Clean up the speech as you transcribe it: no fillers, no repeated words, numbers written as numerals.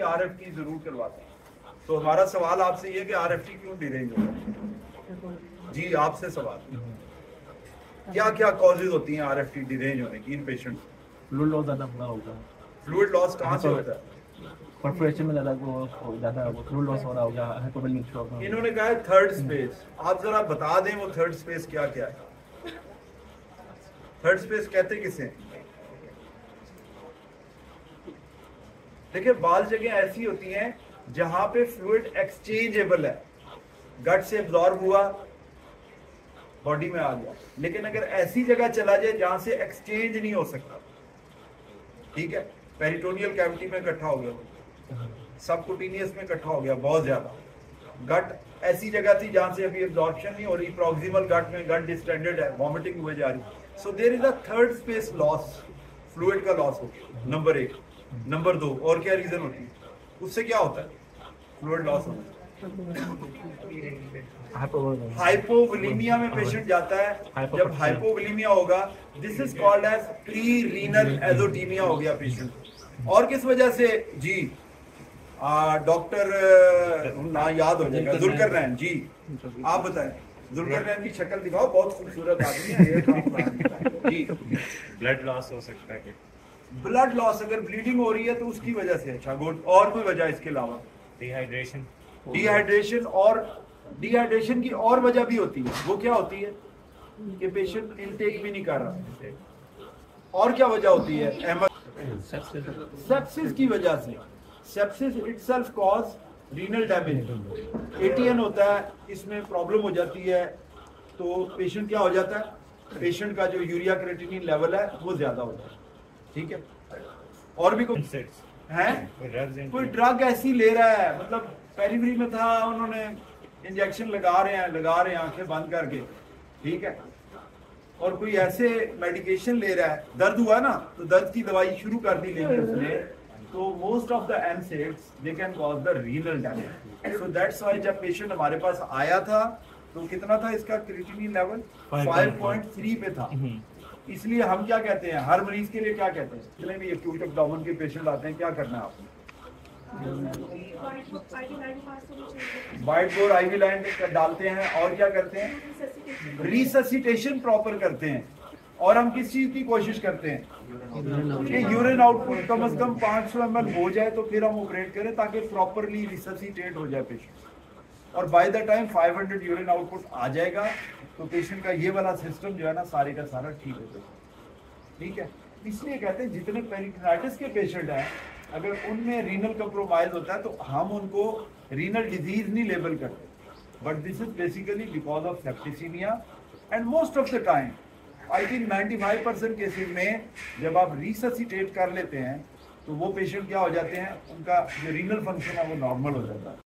RFT जरूर करवाते हैं। तो हमारा सवाल आपसे ये कि RFT क्यों डिरेंज होता है? जी आपसे सवाल, क्या क्या कॉजेज होती हैं RFT डिरेंज होने की इन पेशेंट्स? फ्लूइड लॉस ज़्यादा पूरा होगा। फ्लूइड लॉस कहाँ से होता है? परफोरेशन में ज़्यादा फ्लूइड लॉस हो रहा होगा, हाइपोवोलेमिक शॉक में। इन्होंने कहा है थर्ड स्पेस, आप जरा बता दें वो थर्ड स्पेस क्या क्या है? थर्ड स्पेस कहते किसे? देखिए बाल जगह ऐसी होती हैं जहां पे फ्लूइड एक्सचेंजेबल है, गट से एब्जॉर्ब हुआ बॉडी में आ गया, लेकिन अगर ऐसी जगह चला जाए जहां से एक्सचेंज नहीं हो सकता, ठीक है, पेरिटोनियल कैविटी में इकट्ठा हो गया, सबकुटिनियस में इकट्ठा हो गया बहुत ज्यादा, गट ऐसी जगह थी जहां से अभी एब्जॉर्प्शन नहीं हो रही, प्रॉक्सिमल गट में गट डिस्टेंडेड है, वॉमिटिंग हुए जा रही, so there is a third space loss, fluid का लॉस हो गया, नंबर 1। नंबर 2 और क्या रीजन होती है, उससे क्या होता है फ्लूइड लॉस होने? हाइपोवोलेमिया में पेशेंट जाता है, जब हाइपोवोलेमिया होगा this is called as pre renal azotaemia हो गया पेशेंट। और किस वजह से? जी डॉक्टर ना याद हो जाएगा, जुल्करनैन जी, आप बताएं। जुल्करनैन की शक्ल दिखाओ, बहुत खूबसूरत आदमी है जी। ब्लड लॉस हो सकता है, ब्लड लॉस, अगर ब्लीडिंग हो रही है तो उसकी वजह से। अच्छा गुड, और कोई वजह इसके अलावा? डिहाइड्रेशन। डिहाइड्रेशन, और डिहाइड्रेशन की और वजह भी होती है, वो क्या होती है कि पेशेंट इनटेक भी नहीं कर रहा। और क्या वजह होती है? सेप्सिस की वजह से। Sepsis itself cause renal damage. ATN होता है, इसमें प्रॉब्लम हो जाती है तो पेशेंट क्या हो जाता है, पेशेंट का जो यूरिया क्रिएटिनिन लेवल है वो ज्यादा होता है, ठीक है। और भी कुछ है, कोई ड्रग ऐसी ले रहा है, मतलब पेरिफेरी में था, उन्होंने इंजेक्शन लगा रहे हैं आंखें बंद करके, ठीक है, और कोई ऐसे मेडिकेशन ले रहा है, दर्द हुआ ना तो दर्द की दवाई शुरू कर दी लेंगे उसने, तो most of the NSAIDs they can cause the renal damage. So that's why जब पेशेंट हमारे पास आया था तो कितना था इसका क्रिएटिनिन लेवल? 5.3 पे था। इसलिए हम क्या कहते हैं, हर मरीज के लिए क्या कहते हैं, जितने भी एक्यूट एब्डोमेन के पेशेंट आते हैं, क्या करना है आपने? वाइट बोर्ड IV लाइन डालते हैं, और क्या करते हैं? रिससिटेशन प्रॉपर करते हैं। और हम किस चीज की कोशिश करते हैं कि यूरिन आउटपुट कम से कम 500 ml हो जाए तो फिर हम ऑपरेट करें, ताकि प्रॉपरली रिससिटेट हो जाए पेशेंट। और by the time 500 urine output आ जाएगा तो पेशेंट का ये वाला सिस्टम जो है ना सारे का सारा ठीक हो जाएगा, ठीक है। इसलिए कहते हैं जितने पेरिटोनाइटिस के पेशेंट हैं, अगर उनमें रीनल कंप्रोमाइज होता है तो हम उनको रीनल डिजीज नहीं लेबल करते, but this is basically because of septicaemia. And most of the time I think 95% cases में जब आप रिससिटेट कर लेते हैं तो वो पेशेंट क्या हो जाते हैं, उनका जो रीनल फंक्शन है वो नॉर्मल हो जाता है।